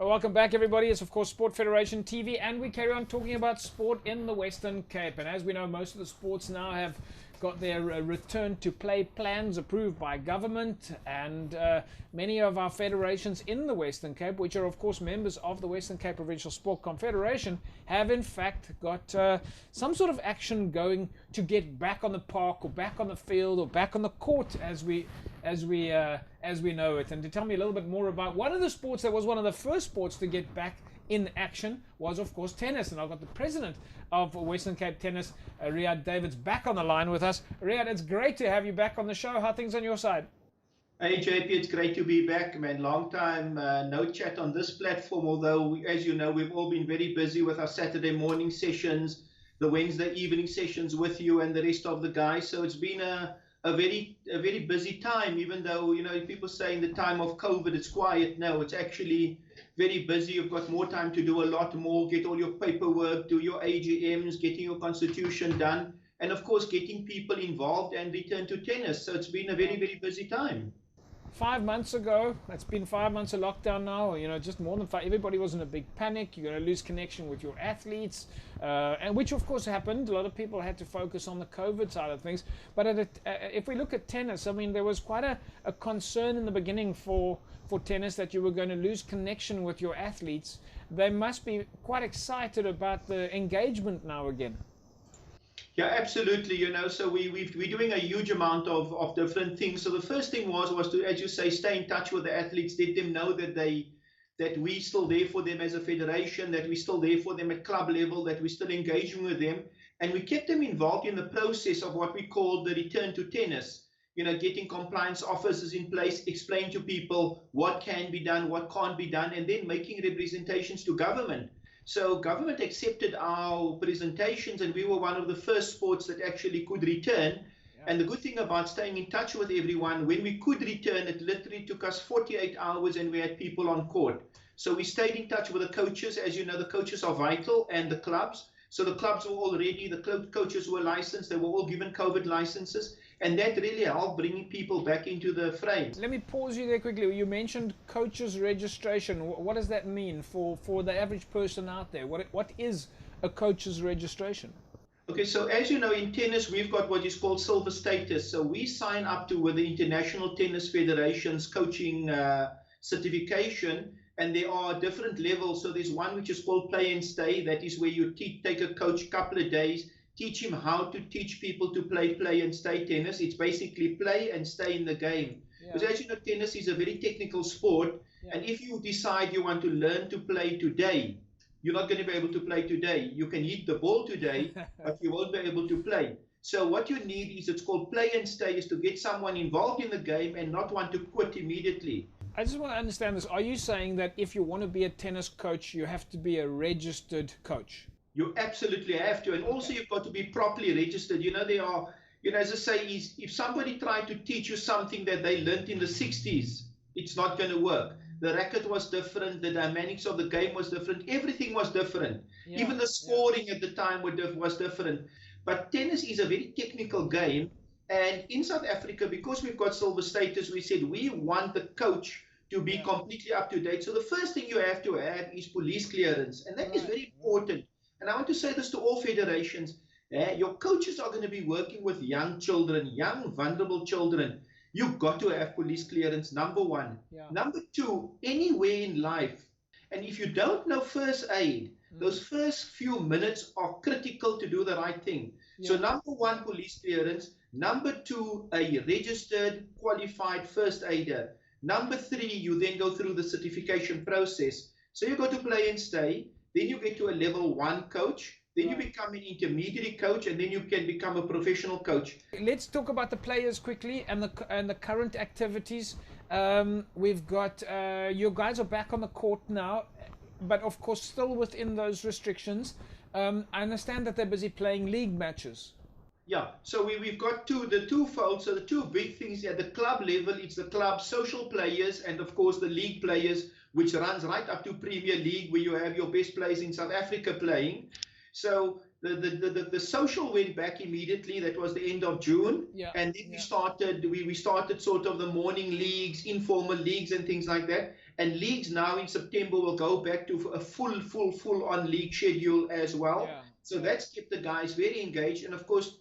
Welcome back, everybody. It's, of course, Sport Federation TV, and we carry on talking about sport in the Western Cape. And as we know, most of the sports now have got their return to play plans approved by government, and many of our federations in the Western Cape, which are, of course, members of the Western Cape Provincial Sport Confederation, have in fact got some sort of action going to get back on the park or back on the field or back on the court as we know it. And to tell me a little bit more about one of the sports that was one of the first sports to get back in action was, of course, tennis. And I've got the president of Western Cape Tennis, Riad Davids, back on the line with us. Riad, it's great to have you back on the show. How are things on your side? Hey JP, it's great to be back, man. Long time no chat on this platform, although as you know, we've all been very busy with our Saturday morning sessions, the Wednesday evening sessions with you and the rest of the guys. So it's been a very busy time, even though, you know, people say in the time of COVID it's quiet. No, it's actually very busy. You've got more time to do a lot more, get all your paperwork, do your AGMs, getting your constitution done, and of course getting people involved and return to tennis. So it's been a very, very busy time. 5 months ago, it's been 5 months of lockdown now, you know, just more than 5. Everybody was in a big panic. You're going to lose connection with your athletes, and which of course happened. A lot of people had to focus on the COVID side of things. But if we look at tennis, I mean, there was quite a concern in the beginning for tennis that you were going to lose connection with your athletes. They must be quite excited about the engagement now again. Yeah, absolutely. You know, so we're doing a huge amount of different things. So the first thing was to, as you say, stay in touch with the athletes, let them know that we're still there for them as a federation, that we're still there for them at club level, that we're still engaging with them. And we kept them involved in the process of what we call the return to tennis. You know, getting compliance officers in place, explain to people what can be done, what can't be done, and then making representations to government. So government accepted our presentations, and we were one of the first sports that actually could return. Yeah. And the good thing about staying in touch with everyone, when we could return, it literally took us 48 hours and we had people on court. So we stayed in touch with the coaches. As you know, the coaches are vital, and the clubs. So the clubs were all ready, the coaches were licensed, they were all given COVID licenses. And that really helped bringing people back into the frame. Let me pause you there quickly. You mentioned coaches registration. What does that mean for the average person out there? What is a coach's registration? Okay, so as you know, in tennis, we've got what is called silver status. So we sign up to with the International Tennis Federation's coaching certification, and there are different levels. So there's one which is called play and stay. That is where you take a coach a couple of days, teach him how to teach people to play and stay tennis. It's basically play and stay in the game. Yeah. Because as you know, tennis is a very technical sport. Yeah. And if you decide you want to learn to play today, you're not going to be able to play today. You can hit the ball today, but you won't be able to play. So what you need is, it's called play and stay, is to get someone involved in the game and not want to quit immediately. I just want to understand this. Are you saying that if you want to be a tennis coach, you have to be a registered coach? You absolutely have to. And also you've got to be properly registered. You know, there are, you know, as I say, if somebody tried to teach you something that they learned in the 60s, it's not going to work. The racket was different. The dynamics of the game was different. Everything was different. Yeah, even the scoring at the time was different. But tennis is a very technical game. And in South Africa, because we've got silver status, we said we want the coach to be completely up to date. So the first thing you have to have is police clearance. And that is very important. And I want to say this to all federations. Your coaches are going to be working with young children, young, vulnerable children. You've got to have police clearance, number one. Yeah. Number two, anywhere in life. And if you don't know first aid, those first few minutes are critical to do the right thing. Yeah. So number one, police clearance. Number two, a registered, qualified first aider. Number three, you then go through the certification process. So you go to play and stay. Then you get to a level 1 coach, then you become an intermediary coach, and then you can become a professional coach. Let's talk about the players quickly and the current activities. We've got, your guys are back on the court now, but of course still within those restrictions. I understand that they're busy playing league matches. Yeah, so we've got the twofold. So the two big things at the club level, it's the club social players and of course the league players, which runs right up to Premier League, where you have your best players in South Africa playing. So the social went back immediately. That was the end of June. Yeah. And then we started sort of the morning leagues, informal leagues and things like that. And leagues now in September will go back to a full-on league schedule as well. Yeah. So that's kept the guys very engaged. And of course,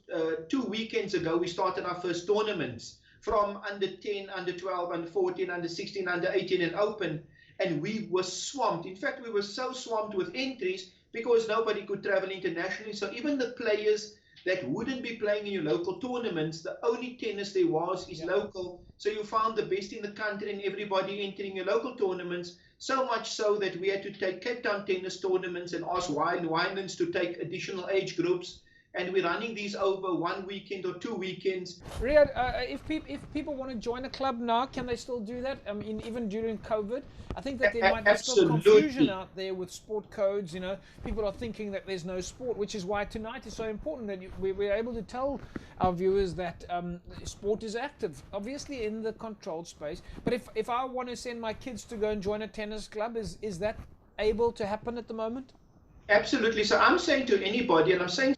2 weekends ago, we started our first tournaments from under 10, under 12, under 14, under 16, under 18 and open. And we were swamped. In fact, we were so swamped with entries because nobody could travel internationally. So even the players that wouldn't be playing in your local tournaments, the only tennis there was is local. So you found the best in the country and everybody entering your local tournaments, so much so that we had to take Cape Town tennis tournaments and ask Winelands to take additional age groups. And we're running these over 1 weekend or 2 weekends. Riad, if people want to join a club now, can they still do that? I mean, even during COVID? I think that there might be still confusion out there with sport codes. You know, people are thinking that there's no sport, which is why tonight is so important that we're able to tell our viewers that sport is active, obviously in the controlled space. But if I want to send my kids to go and join a tennis club, is that able to happen at the moment? Absolutely. So I'm saying to anybody, and I'm saying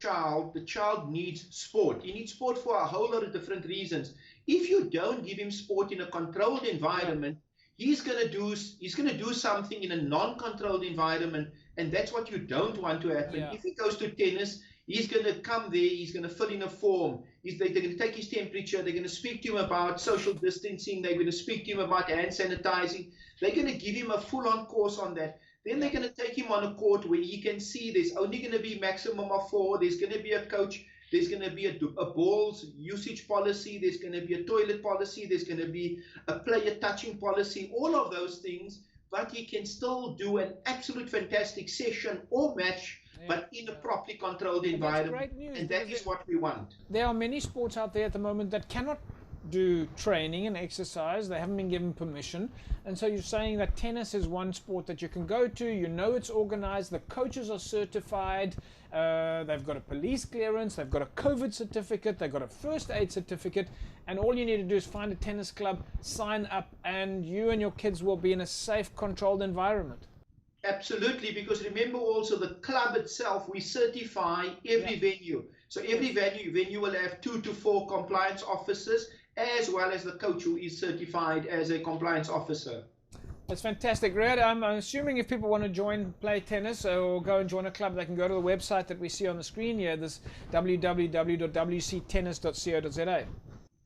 the child needs sport. He needs sport for a whole lot of different reasons. If you don't give him sport in a controlled environment, he's going to do something in a non-controlled environment, and that's what you don't want to happen. If he goes to tennis, he's going to come there, he's going to fill in a form, they're going to take his temperature, they're going to speak to him about social distancing, they're going to speak to him about hand sanitizing, they're going to give him a full-on course on that. Then they're going to take him on a court where he can see there's only going to be maximum of 4, there's going to be a coach, there's going to be a balls usage policy, there's going to be a toilet policy, there's going to be a player touching policy, all of those things, but he can still do an absolute fantastic session or match, but in a properly controlled environment. And that is what we want. There are many sports out there at the moment that cannot do training and exercise. They haven't been given permission, and so you're saying that tennis is one sport that you can go to, you know it's organized, the coaches are certified, they've got a police clearance, they've got a COVID certificate, they've got a first aid certificate, and all you need to do is find a tennis club, sign up, and you and your kids will be in a safe, controlled environment. Absolutely, because remember also the club itself, we certify every venue. So every venue will have 2 to 4 compliance officers, as well as the coach who is certified as a compliance officer. That's fantastic, Riad. I'm assuming if people want to play tennis or go and join a club, they can go to the website that we see on the screen here, this www.wctennis.co.za.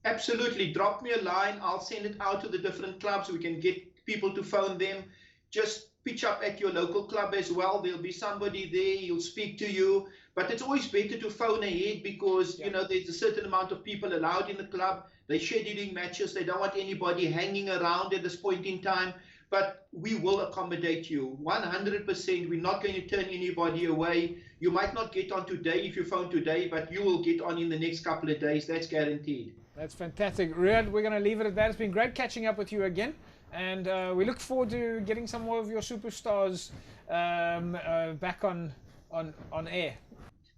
Absolutely. Drop me a line. I'll send it out to the different clubs. We can get people to phone them. Just pitch up at your local club as well. There'll be somebody there. He'll speak to you. But it's always better to phone ahead because, you know, there's a certain amount of people allowed in the club. They're scheduling matches. They don't want anybody hanging around at this point in time. But we will accommodate you 100%. We're not going to turn anybody away. You might not get on today if you phone today, but you will get on in the next couple of days. That's guaranteed. That's fantastic. Riad, we're going to leave it at that. It's been great catching up with you again. And we look forward to getting some more of your superstars back on air.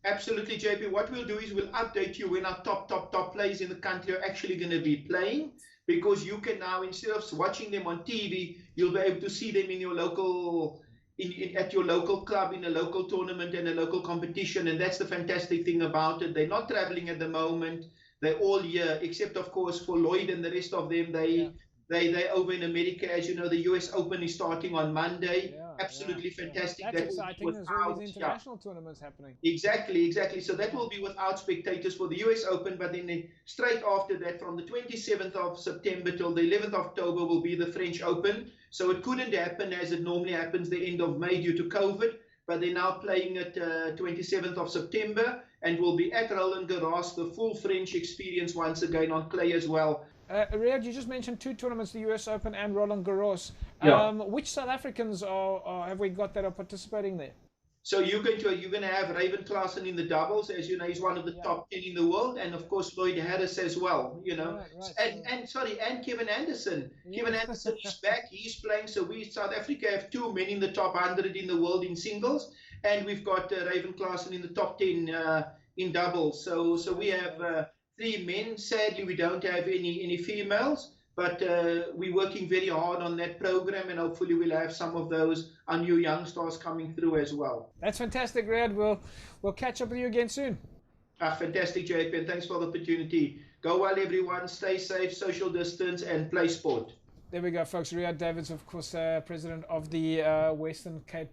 Absolutely, JP. What we'll do is we'll update you when our top players in the country are actually going to be playing, because you can now, instead of watching them on TV, you'll be able to see them in your local, at your local club, in a local tournament and a local competition. And that's the fantastic thing about it. They're not traveling at the moment. They're all here, except of course for Lloyd and the rest of them. They're over in America. As you know, the US Open is starting on Monday. Absolutely fantastic. That's exciting. There's all these international tournaments happening. Exactly. So that will be without spectators for the US Open, but then straight after that, from the 27th of September till the 11th of October, will be the French Open. So it couldn't happen as it normally happens the end of May due to COVID, but they're now playing at 27th of September, and will be at Roland Garros, the full French experience once again on clay as well. Riad, you just mentioned 2 tournaments, the US Open and Roland Garros. Which South Africans have we got that are participating there? So you're going to have Raven Klaasen in the doubles, as you know, he's one of the top 10 in the world, and of course Lloyd Harris as well, you know. And Kevin Anderson. Kevin Anderson is back, he's playing. So we South Africa have 2 men in the top 100 in the world in singles, and we've got Raven Klaasen in the top 10 in doubles. So we have 3 men. Sadly, we don't have any females, but we're working very hard on that program, and hopefully we'll have some of those our new young stars coming through as well. That's fantastic, Riad. We'll catch up with you again soon. Fantastic, JP, and thanks for the opportunity. Go well, everyone. Stay safe, social distance, and play sport. There we go, folks. Riad Davids, of course, president of the Western Cape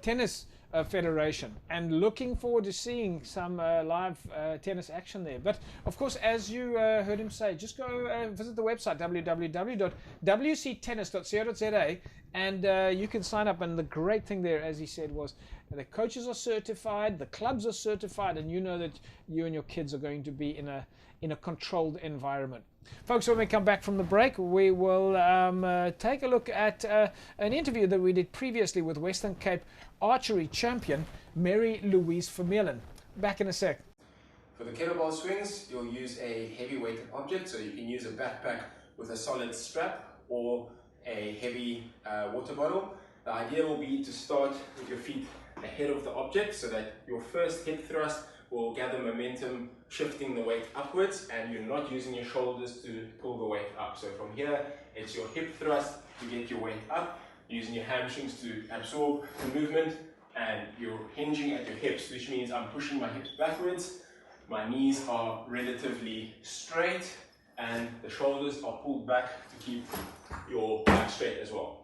Tennis Federation, and looking forward to seeing some live tennis action there. But of course, as you heard him say, just go visit the website www.wctennis.co.za, and you can sign up. And the great thing there, as he said, was the coaches are certified, the clubs are certified, and you know that you and your kids are going to be in a controlled environment. Folks, when we come back from the break, we will take a look at an interview that we did previously with Western Cape archery champion Mary Louise Vermeulen. Back in a sec. For the kettlebell swings, you'll use a heavy weighted object, so you can use a backpack with a solid strap or a heavy water bottle. The idea will be to start with your feet ahead of the object so that your first hip thrust will gather momentum, shifting the weight upwards, and you're not using your shoulders to pull the weight up. So from here, it's your hip thrust to get your weight up, using your hamstrings to absorb the movement, and you're hinging at your hips, which means I'm pushing my hips backwards, my knees are relatively straight, and the shoulders are pulled back to keep your back straight as well.